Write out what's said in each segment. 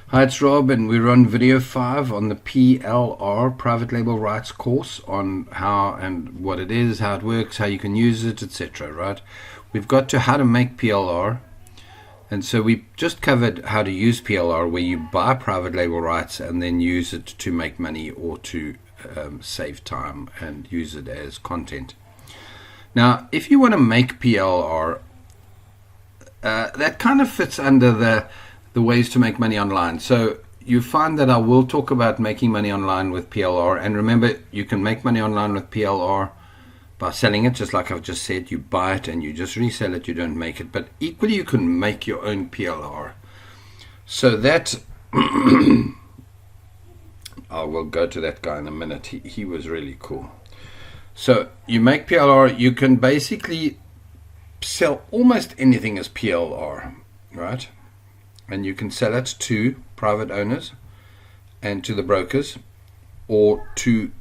Hi, it's Rob, and we're on video 5 on the PLR, Private Label Rights course, on how and what it is, how it works, how you can use it, etc. Right? We've got to how to make PLR, and so we just covered how to use PLR, where you buy private label rights and then use it to make money or to save time and use it as content. Now, if you want to make PLR, that kind of fits under the ways to make money online. So you find that I will talk about making money online with PLR. And remember, you can make money online with PLR by selling it, just like I've just said. You buy it and you just resell it, you don't make it. But equally, you can make your own PLR. So that, I will go to that guy in a minute. He was really cool. So you make PLR, you can basically sell almost anything as PLR, right? And you can sell it to private owners and to the brokers, or to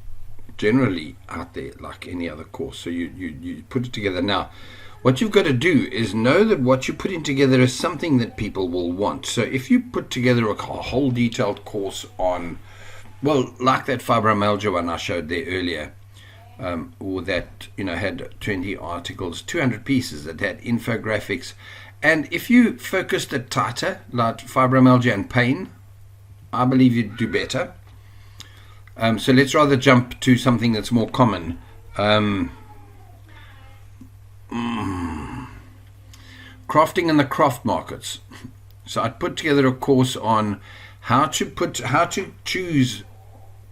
generally out there like any other course. So you put it together. Now, what you've got to do is know that what you're putting together is something that people will want. So if you put together a whole detailed course on, well, like that fibromyalgia one I showed there earlier, or that had 20 articles, 200 pieces that had infographics. And if you focused it tighter, like fibromyalgia and pain, I believe you'd do better. So let's rather jump to something that's more common. Crafting in the craft markets. So I'd put together a course on how to choose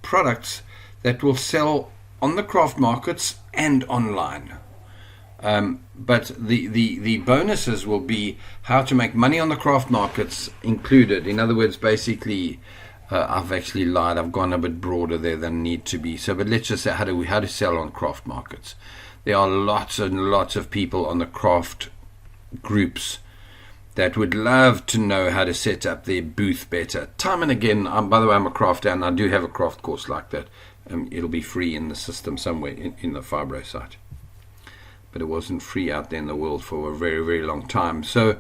products that will sell on the craft markets and online. But the bonuses will be how to make money on the craft markets included. In other words, basically, I've actually lied. I've gone a bit broader there than need to be. So, but let's just say how to sell on craft markets. There are lots and lots of people on the craft groups that would love to know how to set up their booth better. Time and again, by the way, I'm a crafter, and I do have a craft course like that. It'll be free in the system somewhere in the Fibro site. But it wasn't free out there in the world for a very, very long time. So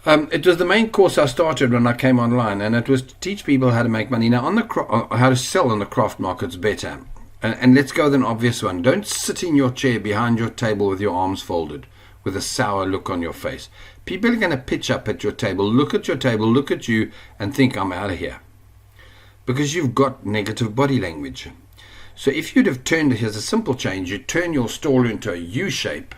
it was the main course I started when I came online, and it was to teach people how to make money. Now, how to sell on the craft markets better. And let's go with an obvious one. Don't sit in your chair behind your table with your arms folded, with a sour look on your face. People are going to pitch up at your table, look at your table, look at you, and think, I'm out of here. Because you've got negative body language. So if you'd have turned, here's a simple change, you turn your stall into a U shape,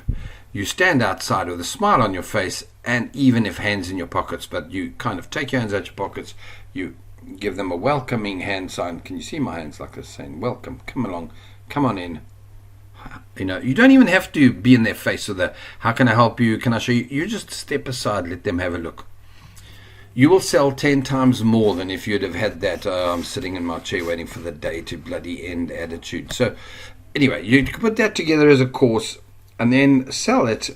you stand outside with a smile on your face, and even if hands in your pockets, but you kind of take your hands out your pockets, you give them a welcoming hand sign. Can you see my hands like this, saying, welcome, come along, come on in. You don't even have to be in their face with a, how can I help you, can I show you? You just step aside, let them have a look. You will sell 10 times more than if you'd have had that I'm sitting in my chair waiting for the day to bloody end attitude. So anyway, you put that together as a course and then sell it,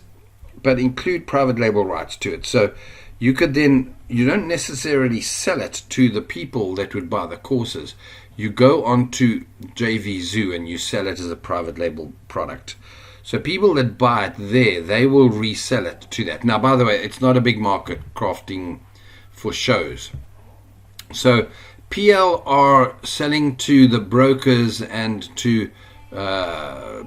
but include private label rights to it. So you could then, you don't necessarily sell it to the people that would buy the courses. You go on to JV Zoo and you sell it as a private label product. So people that buy it there, they will resell it to that. Now, by the way, it's not a big market, crafting for shows. So PLR selling to the brokers and to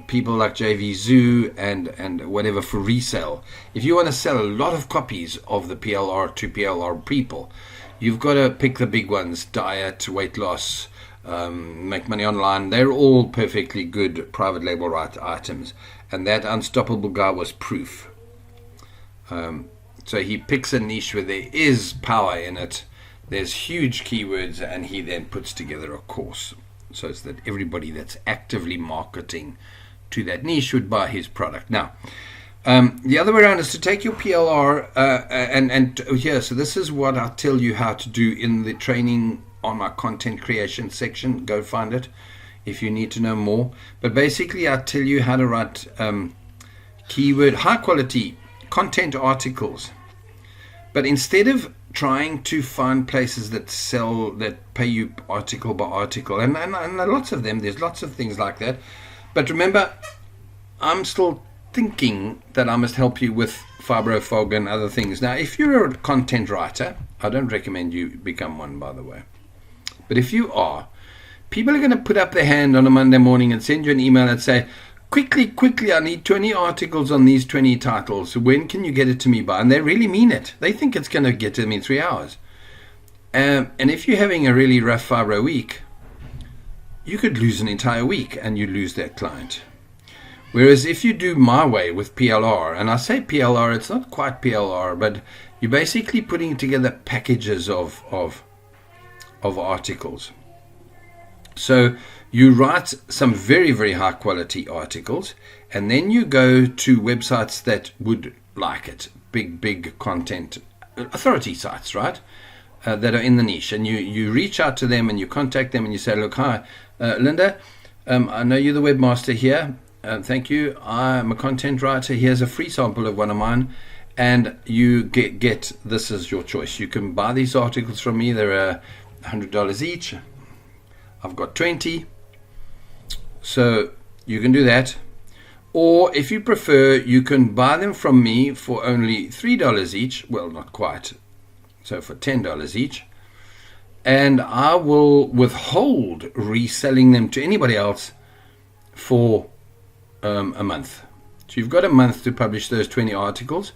people like JV Zoo and whatever for resale. If you want to sell a lot of copies of the PLR to PLR people, you've got to pick the big ones: diet, weight loss, make money online. They're all perfectly good private label right items, and that Unstoppable guy was proof. So he picks a niche where there is power in it, there's huge keywords, and he then puts together a course so it's that everybody that's actively marketing to that niche would buy his product. Now, the other way around is to take your PLR and here, so this is what I tell you how to do in the training on my content creation section. Go find it if you need to know more. But basically, I tell you how to write keyword, high quality content articles. But instead of trying to find places that sell, that pay you article by article, and lots of them, there's lots of things like that. But remember, I'm still thinking that I must help you with fibro fog and other things. Now, if you're a content writer I don't recommend you become one, by the way. But if you are, people are going to put up their hand on a Monday morning and send you an email and say, quickly, I need 20 articles on these 20 titles. When can you get it to me by? And they really mean it. They think it's going to get to them in 3 hours. And if you're having a really rough 5-hour week, you could lose an entire week and you lose that client. Whereas if you do my way with PLR, and I say PLR, it's not quite PLR, but you're basically putting together packages of articles. So you write some very, very high quality articles, and then you go to websites that would like it, big content authority sites, right? That are in the niche, and you reach out to them and you contact them and you say, look, hi, Linda, I know you're the webmaster here. Thank you. I'm a content writer. Here's a free sample of one of mine, and you get this is your choice. You can buy these articles from me. They're $100 each. I've got 20, so you can do that. Or if you prefer, you can buy them from me for only $3 each. Well, not quite. So for $10 each. And I will withhold reselling them to anybody else for a month. So you've got a month to publish those 20 articles.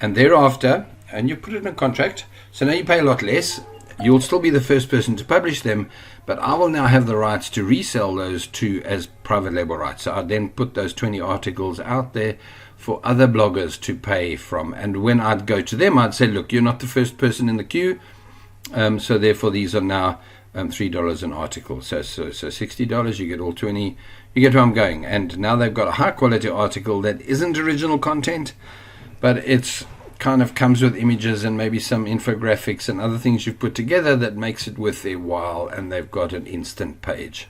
And thereafter, and you put it in a contract, so now you pay a lot less. You'll still be the first person to publish them, but I will now have the rights to resell those two as private label rights. So I then put those 20 articles out there for other bloggers to pay from. And when I'd go to them, I'd say, look, you're not the first person in the queue, so therefore these are now $3 an article. So $60, you get all 20. You get where I'm going. And now they've got a high quality article that isn't original content, but it's kind of comes with images and maybe some infographics and other things you've put together that makes it worth their while, and they've got an instant page.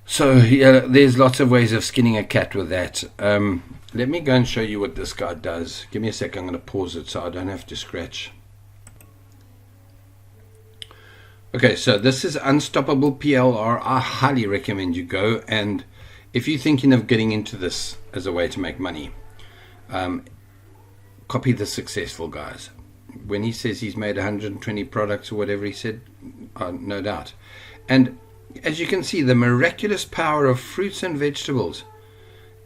So yeah, there's lots of ways of skinning a cat with that. Let me go and show you what this guy does. Give me a sec. I'm going to pause it so I don't have to scratch. Okay, so this is Unstoppable PLR. I highly recommend you go, and if you're thinking of getting into this as a way to make money, copy the successful guys. When he says he's made 120 products or whatever he said, no doubt. And as you can see, the miraculous power of fruits and vegetables.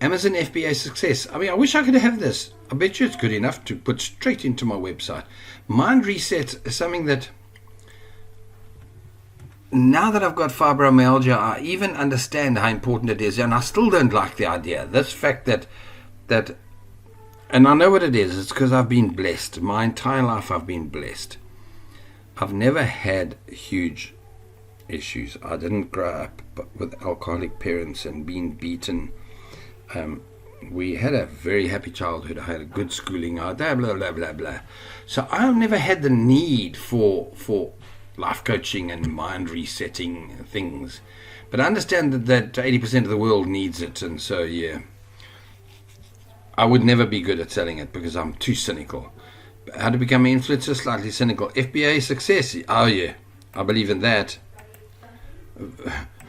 Amazon FBA success. I mean, I wish I could have this. I bet you it's good enough to put straight into my website. Mind reset is something that, now that I've got fibromyalgia, I even understand how important it is, and I still don't like the idea. This fact that and I know what it is. It's because I've been blessed. My entire life I've been blessed. I've never had huge issues. I didn't grow up with alcoholic parents and being beaten. We had a very happy childhood. I had a good schooling. Blah, blah, blah, blah, blah. So I've never had the need for life coaching and mind resetting things. But I understand that 80% of the world needs it. And so, yeah, I would never be good at selling it because I'm too cynical. How to become an influencer? Slightly cynical. FBA success? Oh, yeah, I believe in that.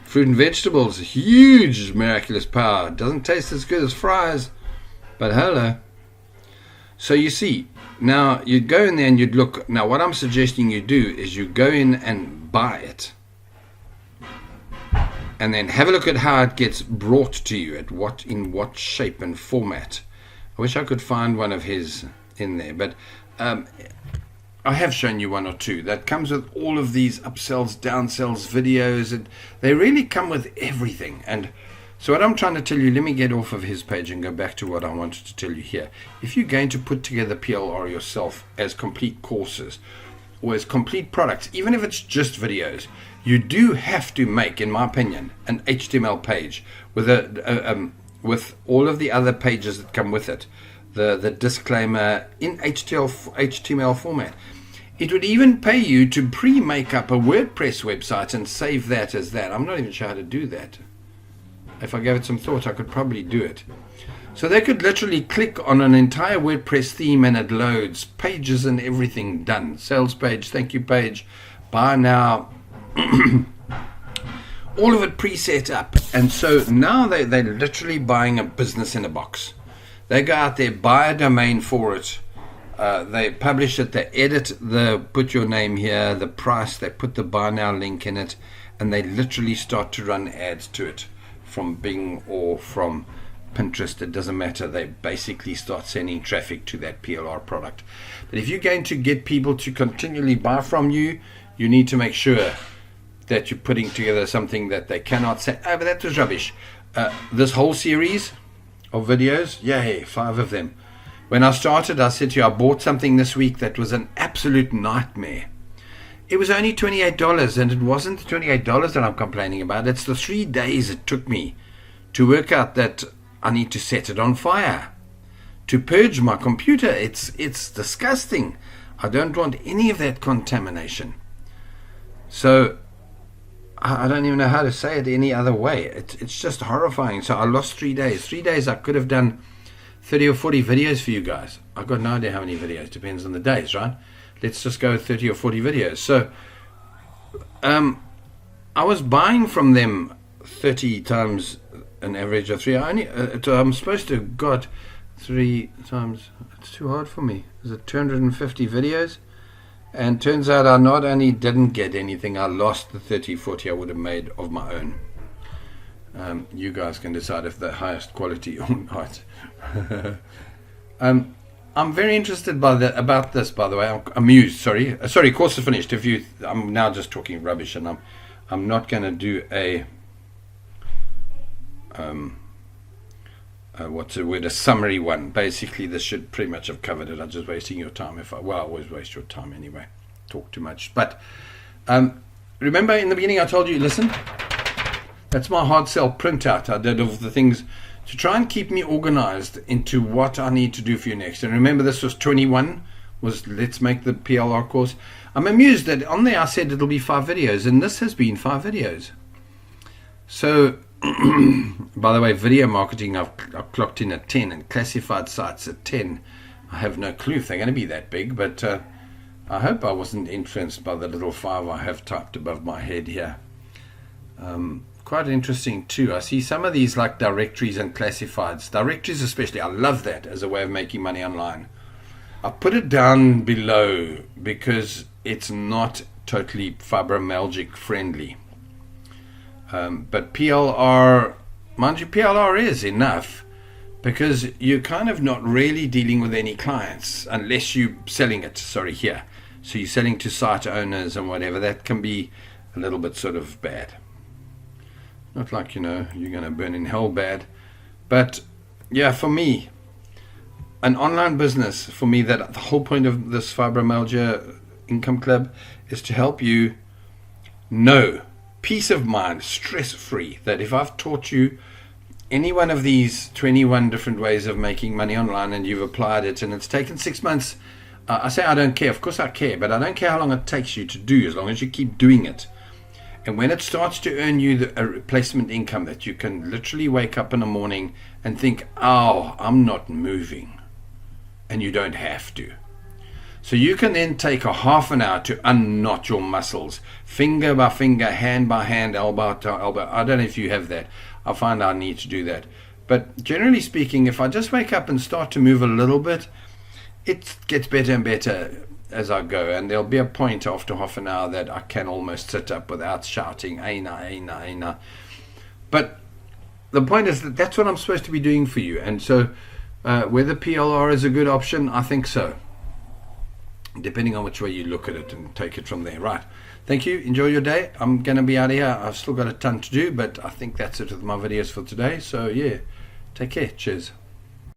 Fruit and vegetables, huge miraculous power. Doesn't taste as good as fries, but hello. So you see, now you'd go in there and you'd look. Now what I'm suggesting you do is you go in and buy it, and then have a look at how it gets brought to you, in what shape and format. I wish I could find one of his in there, but I have shown you one or two that comes with all of these upsells, downsells, videos, and they really come with everything. And so what I'm trying to tell you, let me get off of his page and go back to what I wanted to tell you here. If you're going to put together PLR yourself as complete courses or as complete products, even if it's just videos, you do have to make, in my opinion, an HTML page with with all of the other pages that come with it. The disclaimer in HTML format. It would even pay you to pre-make up a WordPress website and save that as that. I'm not even sure how to do that. If I gave it some thought, I could probably do it. So they could literally click on an entire WordPress theme and it loads. Pages and everything done. Sales page, thank you page, buy now. All of it preset up. And so now they're literally buying a business in a box. They go out there, buy a domain for it, they publish it, they edit, put your name here, the price, they put the buy now link in it, and they literally start to run ads to it from Bing or from Pinterest. It doesn't matter. They basically start sending traffic to that PLR product. But if you're going to get people to continually buy from you, you need to make sure that you're putting together something that they cannot say, oh, but that was rubbish. This whole series of videos, yay, 5 of them. When I started, I said to you, I bought something this week that was an absolute nightmare. It was only $28, and it wasn't the $28 that I'm complaining about. It's the 3 days it took me to work out that I need to set it on fire, to purge my computer. It's disgusting. I don't want any of that contamination. So I don't even know how to say it any other way. It's just horrifying. So I lost 3 days. 3 days I could have done 30 or 40 videos for you guys. I've got no idea how many videos. Depends on the days, right? Let's just go 30 or 40 videos. So I was buying from them 30 times an average of 3. I'm supposed to have got 3 times. It's too hard for me. Is it 250 videos? And turns out I not only didn't get anything, I lost the 30, 40 I would have made of my own. You guys can decide if they're highest quality or not. I'm very interested about this, by the way. I'm amused. Sorry, course is finished. I'm now just talking rubbish, and I'm not going to do a what's the word? A summary one. Basically, this should pretty much have covered it. I'm just wasting your time. I always waste your time anyway. Talk too much. But remember in the beginning I told you, listen, that's my hard sell printout I did of the things to try and keep me organized into what I need to do for you next. And remember, this was 21, was let's make the PLR course. I'm amused that on there I said it'll be 5 videos, and this has been 5 videos. So, by the way, video marketing, I've clocked in at 10, and classified sites at 10. I have no clue if they're going to be that big, but I hope I wasn't influenced by the little 5 I have typed above my head here. Quite interesting too. I see some of these like directories and classifieds. Directories especially, I love that as a way of making money online. I put it down below because it's not totally fibromyalgic friendly. But PLR, mind you, PLR is enough because you're kind of not really dealing with any clients unless you're selling it, here. So you're selling to site owners and whatever. That can be a little bit sort of bad. Not like, you're going to burn in hell bad. But, yeah, for me, an online business, for me, that the whole point of this Fibromyalgia Income Club is to help you know, peace of mind, stress-free, that if I've taught you any one of these 21 different ways of making money online and you've applied it and it's taken 6 months, I say I don't care. Of course I care, but I don't care how long it takes you to do, as long as you keep doing it. And when it starts to earn you a replacement income that you can literally wake up in the morning and think, oh, I'm not moving. And you don't have to. So you can then take a half an hour to unknot your muscles, finger by finger, hand by hand, elbow to elbow. I don't know if you have that. I find I need to do that. But generally speaking, if I just wake up and start to move a little bit, it gets better and better as I go, and there'll be a point after half an hour that I can almost sit up without shouting, Aina, Aina, Aina. But the point is that that's what I'm supposed to be doing for you. And so whether PLR is a good option, I think so, depending on which way you look at it and take it from there. Right, thank you, enjoy your day. I'm going to be out of here. I've still got a ton to do, but I think that's it with my videos for today. So yeah, take care, cheers.